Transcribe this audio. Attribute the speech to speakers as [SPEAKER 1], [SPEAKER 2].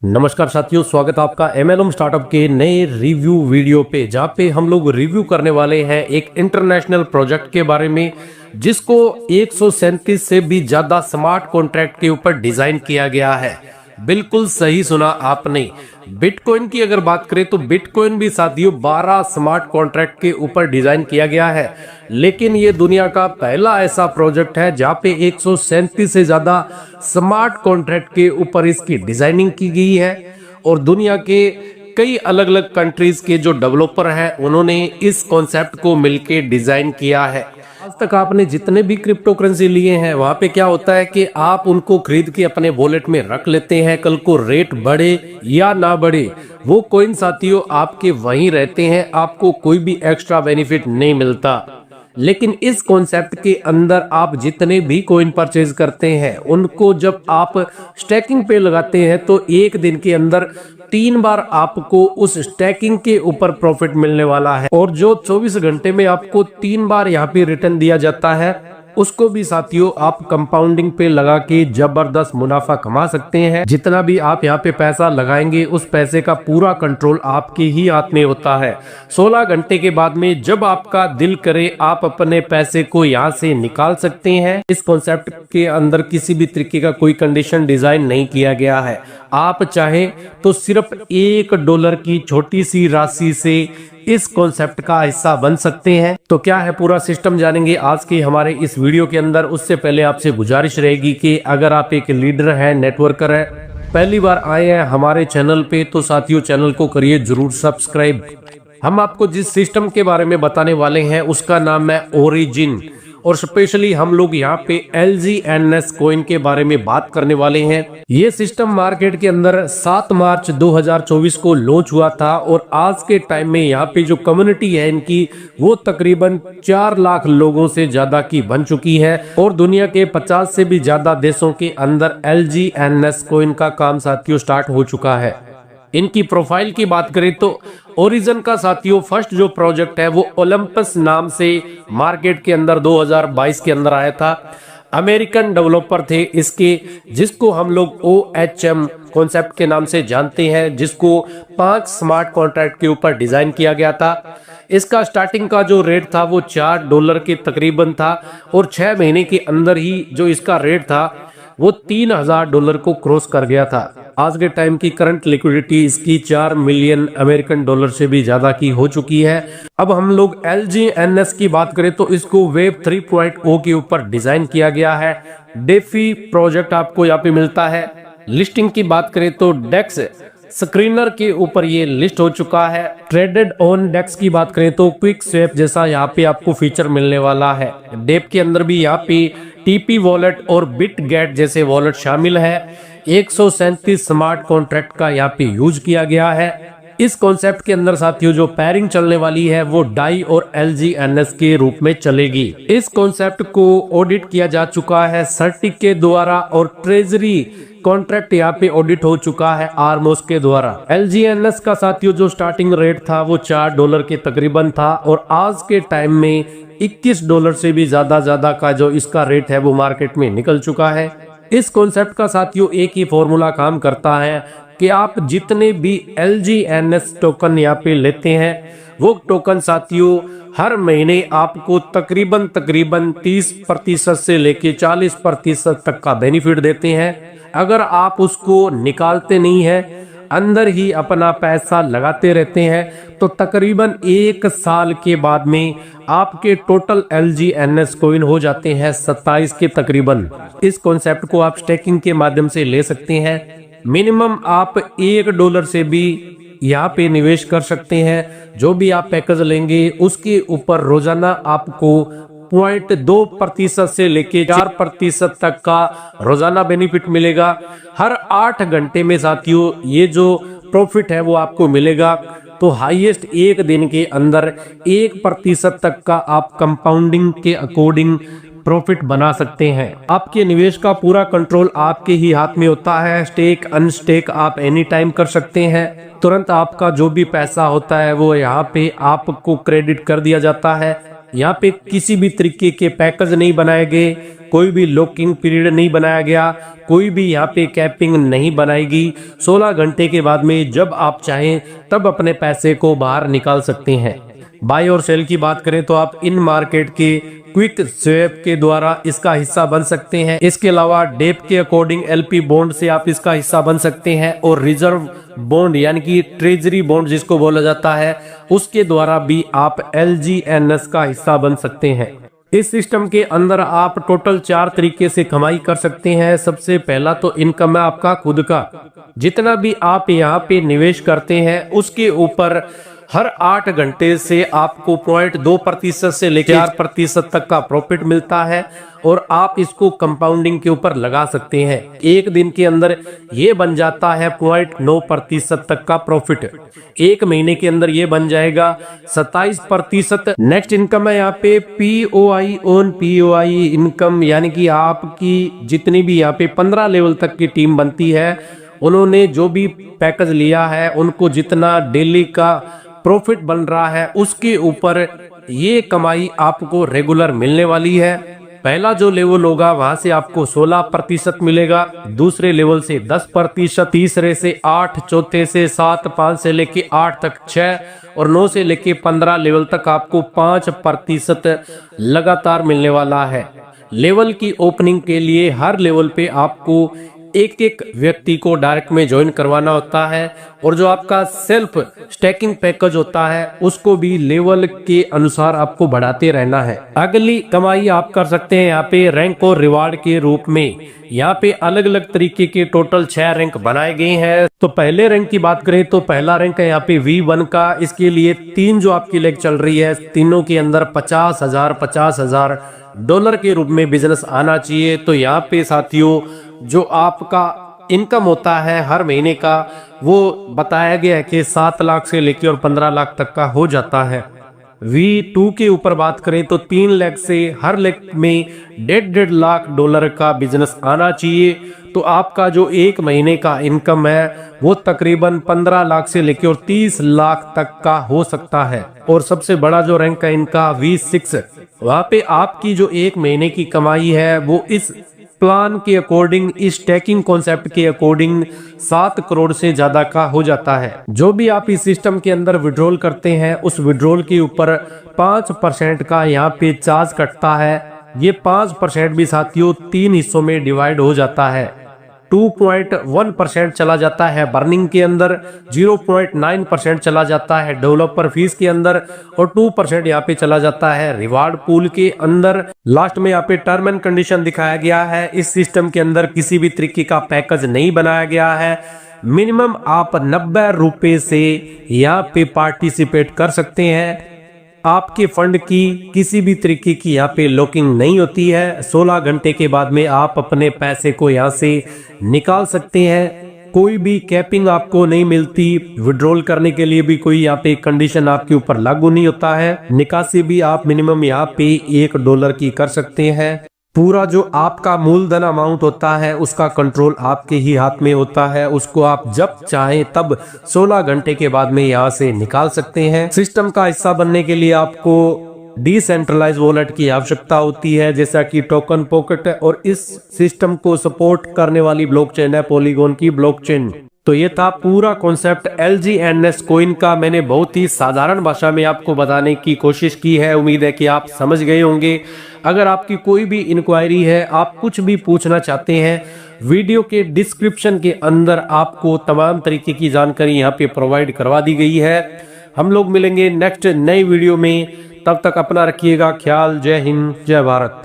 [SPEAKER 1] नमस्कार साथियों, स्वागत है आपका एमएलएम स्टार्टअप के नए रिव्यू वीडियो पे, जहां पे हम लोग रिव्यू करने वाले हैं एक इंटरनेशनल प्रोजेक्ट के बारे में जिसको 137 से भी ज्यादा स्मार्ट कॉन्ट्रैक्ट के ऊपर डिजाइन किया गया है। बिल्कुल सही सुना आपने। बिटकॉइन की अगर बात करें तो बिटकॉइन भी साथियों 12 स्मार्ट कॉन्ट्रैक्ट के ऊपर डिजाइन किया गया है, लेकिन ये दुनिया का पहला ऐसा प्रोजेक्ट है जहां पे 137 से ज्यादा स्मार्ट कॉन्ट्रैक्ट के ऊपर इसकी डिजाइनिंग की गई है और दुनिया के कई अलग अलग कंट्रीज के जो डेवलपर हैं उन्होंने इस कॉन्सेप्ट को मिलके डिजाइन किया है। आज तक आपने जितने भी क्रिप्टो करेंसी लिए हैं वहां पे क्या होता है कि आप उनको खरीद के अपने वॉलेट में रख लेते हैं, कल को रेट बढ़े या ना बढ़े वो कॉइन साथियों आपके वहीं रहते हैं, आपको कोई भी एक्स्ट्रा बेनिफिट नहीं मिलता। लेकिन इस कॉन्सेप्ट के अंदर आप जितने भी कॉइन परचेज करते हैं उनको जब आप स्टैकिंग पे लगाते हैं तो एक दिन के अंदर 3 बार आपको उस स्टैकिंग के ऊपर प्रॉफिट मिलने वाला है और जो 24 घंटे में आपको 3 बार यहाँ पे रिटर्न दिया जाता है उसको भी साथियों आप कंपाउंडिंग पे लगा के जबरदस्त मुनाफा कमा सकते हैं। जितना भी आप यहाँ पे पैसा लगाएंगे उस पैसे का पूरा कंट्रोल आपके ही हाथ में होता है। 16 घंटे के बाद में जब आपका दिल करे आप अपने पैसे को यहाँ से निकाल सकते हैं। इस कॉन्सेप्ट के अंदर किसी भी तरीके का कोई कंडीशन डिजाइन नहीं किया गया है। आप चाहें तो सिर्फ $1 की छोटी सी राशि से इस कॉन्सेप्ट का हिस्सा बन सकते हैं। तो क्या है पूरा सिस्टम जानेंगे आज के हमारे इस वीडियो के अंदर। उससे पहले आपसे गुजारिश रहेगी कि अगर आप एक लीडर हैं, नेटवर्कर है, पहली बार आए हैं हमारे चैनल पे तो साथियों चैनल को करिए जरूर सब्सक्राइब। हम आपको जिस सिस्टम के बारे में बताने वाले हैं उसका नाम है ओरिजिन और स्पेशली हम लोग यहाँ पे LGNS कॉइन के बारे में बात करने वाले हैं। ये सिस्टम मार्केट के अंदर 7 मार्च 2024 को लॉन्च हुआ था और आज के टाइम में यहाँ पे जो कम्युनिटी है इनकी वो तकरीबन 4 लाख लोगों से ज्यादा की बन चुकी है और दुनिया के 50 से भी ज्यादा देशों के अंदर LGNS कॉइन का काम साथियों स्टार्ट हो चुका है। इनकी प्रोफाइल की बात करें तो ओरिजिन का साथियों फर्स्ट जो प्रोजेक्ट है वो ओलंपस नाम से मार्केट के अंदर 2022 के अंदर आया था। अमेरिकन डेवलपर थे इसके, जिसको हम लोग OHM कॉन्सेप्ट के नाम से जानते हैं, जिसको 5 स्मार्ट कॉन्ट्रैक्ट के ऊपर डिजाइन किया गया था। इसका स्टार्टिंग का जो रेट था वो $4 के तकरीबन था और 6 महीने के अंदर ही जो इसका रेट था वो $3000 को क्रॉस कर गया था। आज के टाइम की करंट लिक्विडिटी इसकी $4 मिलियन अमेरिकन डॉलर से भी ज्यादा की हो चुकी है। अब हम लोग LGNS की बात करें तो इसको वेब 3.0 के ऊपर डिजाइन किया गया है। डेफी प्रोजेक्ट आपको यहाँ पे मिलता है। लिस्टिंग की बात करें तो डेक्स स्क्रीनर के ऊपर ये लिस्ट हो चुका है। ट्रेडेड ऑन डेक्स की बात करें तो क्विक स्वैप जैसा यहाँ पे आपको फीचर मिलने वाला है। डेप के अंदर भी यहाँ पे TP वॉलेट और बिटगेट जैसे वॉलेट शामिल है। 137 स्मार्ट कॉन्ट्रैक्ट का यहाँ पे यूज किया गया है। इस कॉन्सेप्ट के अंदर साथियों जो पैरिंग चलने वाली है वो डाई और LGNS के रूप में चलेगी। इस कॉन्सेप्ट को ऑडिट किया जा चुका है सर्टिक के द्वारा और ट्रेजरी कॉन्ट्रैक्ट यहाँ पे ऑडिट हो चुका है आर्मोस के द्वारा। LGNS का साथियों जो स्टार्टिंग रेट था वो $4 के तकरीबन था और आज के टाइम में $21 से भी ज्यादा का जो इसका रेट है वो मार्केट में निकल चुका है। इस कॉन्सेप्ट का साथियों एक ही फॉर्मूला काम करता है कि आप जितने भी LGNS टोकन यहाँ पे लेते हैं वो टोकन साथियों हर महीने आपको तकरीबन 30% से लेके 40% तक का बेनिफिट देते हैं। अगर आप उसको निकालते नहीं है, अंदर ही अपना पैसा लगाते रहते हैं तो तकरीबन 1 साल के बाद में आपके टोटल LGNS कॉइन हो जाते हैं 27 के तकरीबन। इस कॉन्सेप्ट को आप स्टेकिंग के माध्यम से ले सकते हैं। मिनिमम आप $1 से भी यहाँ पे निवेश कर सकते हैं। जो भी आप पैकेज लेंगे उसके ऊपर रोजाना आपको 0.2% से लेके 4% तक का रोजाना बेनिफिट मिलेगा। हर 8 घंटे में साथियों ये जो प्रॉफिट है वो आपको मिलेगा। तो हाईएस्ट एक दिन के अंदर 1% तक का आप कंपाउंडिंग के अकॉर्डिंग प्रॉफिट बना सकते हैं। आपके निवेश का पूरा कंट्रोल आपके ही हाथ में होता है। स्टेक अनस्टेक आप एनी टाइम कर सकते हैं। तुरंत आपका जो भी पैसा होता है वो यहाँ पे आपको क्रेडिट कर दिया जाता है। यहाँ पे किसी भी तरीके के पैकेज नहीं बनाए गए, कोई भी लॉकिंग पीरियड नहीं बनाया गया, कोई भी यहाँ पे कैपिंग नहीं बनाएगी। 16 घंटे के बाद में जब आप चाहें तब अपने पैसे को बाहर निकाल सकते हैं। बाय और सेल की बात करें तो आप इन मार्केट के क्विक स्वैप के द्वारा इसका हिस्सा बन सकते हैं। इसके अलावा डेप के अकॉर्डिंग एलपी बॉन्ड से आप इसका हिस्सा बन सकते हैं और रिजर्व बॉन्ड यानी कि ट्रेजरी बॉन्ड जिसको बोला जाता है उसके द्वारा भी आप LGNS का हिस्सा बन सकते हैं। इस सिस्टम के अंदर आप टोटल 4 तरीके से कमाई कर सकते हैं। सबसे पहला तो इनकम है आपका खुद का। जितना भी आप यहाँ पे निवेश करते हैं उसके ऊपर हर 8 घंटे से आपको 0.2% से लेकर 4% तक का प्रॉफिट मिलता है और आप इसको कंपाउंडिंग के ऊपर लगा सकते हैं। एक दिन के अंदर ये बन जाता है 0.9% तक का प्रॉफिट। एक महीने के अंदर ये बन जाएगा 27%। नेक्स्ट इनकम है यहाँ पे POI ऑन POI इनकम, यानी कि आपकी जितनी भी यहाँ पे 15 लेवल तक की टीम बनती है, उन्होंने जो भी पैकेज लिया है उनको जितना डेली का प्रॉफिट बन रहा है उसके ऊपर ये कमाई आपको रेगुलर मिलने वाली है। पहला जो लेवल होगा वहां से आपको 16% मिलेगा, दूसरे लेवल से 10%, तीसरे से 8, चौथे से 7, 5 से लेके 8 तक 6 और 9 से लेके 15 लेवल तक आपको 5% लगातार मिलने वाला है। लेवल की ओपनिंग के लिए हर लेवल पे आपको एक एक व्यक्ति को डायरेक्ट में ज्वाइन करवाना होता है और जो आपका सेल्फ स्टैकिंग पैकेज होता है उसको भी लेवल के अनुसार आपको बढ़ाते रहना है। अगली कमाई आप कर सकते हैं यहाँ पे रैंक और रिवार्ड के रूप में। यहाँ पे अलग अलग तरीके के टोटल 6 रैंक बनाए गए हैं। तो पहले रैंक की बात करें तो पहला रैंक है यहाँ पे V1 का। इसके लिए 3 जो आपकी लेग चल रही है, तीनों के अंदर 50,000 डॉलर के रूप में बिजनेस आना चाहिए। तो यहाँ पे साथियों जो आपका इनकम होता है हर महीने का वो बताया गया है कि 7 लाख से लेकर और 15 लाख तक का हो जाता है। V2 के ऊपर बात करें तो 3 लाख से हर लाख में 1.5 लाख डॉलर का बिजनेस आना चाहिए। तो आपका जो एक महीने का इनकम है वो तकरीबन 15 लाख से लेकर और 30 लाख तक का हो सकता है। और सबसे बड़ा जो रैंक है इनका V6, वहां पे आपकी जो एक महीने की कमाई है वो इस प्लान के अकॉर्डिंग, इस स्टैकिंग कॉन्सेप्ट के अकॉर्डिंग 7 करोड़ से ज्यादा का हो जाता है। जो भी आप इस सिस्टम के अंदर विड्रॉल करते हैं उस विड्रॉल के ऊपर 5% का यहाँ पे चार्ज कटता है। ये 5% भी साथियों 3 हिस्सों में डिवाइड हो जाता है। 2.1% चला जाता है बर्निंग के अंदर, 0.9% चला जाता है डेवलपर फीस के अंदर और 2% यहाँ पे चला जाता है रिवार्ड पूल के अंदर। लास्ट में यहाँ पे टर्म एंड कंडीशन दिखाया गया है। इस सिस्टम के अंदर किसी भी तरीके का पैकेज नहीं बनाया गया है। मिनिमम आप 90 रुपए से यहाँ पे पार्टिसिपेट कर सकते हैं। आपके फंड की किसी भी तरीके की यहाँ पे लॉकिंग नहीं होती है। 16 घंटे के बाद में आप अपने पैसे को यहाँ से निकाल सकते हैं। कोई भी कैपिंग आपको नहीं मिलती। विड्रॉल करने के लिए भी कोई यहाँ पे कंडीशन आपके ऊपर लागू नहीं होता है। निकासी भी आप मिनिमम यहाँ पे $1 की कर सकते हैं। पूरा जो आपका मूलधन अमाउंट होता है उसका कंट्रोल आपके ही हाथ में होता है। उसको आप जब चाहें तब 16 घंटे के बाद में यहाँ से निकाल सकते हैं। सिस्टम का हिस्सा बनने के लिए आपको डिसेंट्रलाइज वॉलेट की आवश्यकता होती है, जैसा कि टोकन पॉकेट, और इस सिस्टम को सपोर्ट करने वाली ब्लॉकचेन है पॉलीगॉन की ब्लॉकचेन। तो ये था पूरा कॉन्सेप्ट LGNS कॉइन का। मैंने बहुत ही साधारण भाषा में आपको बताने की कोशिश की है। उम्मीद है कि आप समझ गए होंगे। अगर आपकी कोई भी इंक्वायरी है, आप कुछ भी पूछना चाहते हैं, वीडियो के डिस्क्रिप्शन के अंदर आपको तमाम तरीके की जानकारी यहाँ पे प्रोवाइड करवा दी गई है। हम लोग मिलेंगे नेक्स्ट नई वीडियो में। तब तक अपना रखिएगा ख्याल। जय हिंद, जय भारत।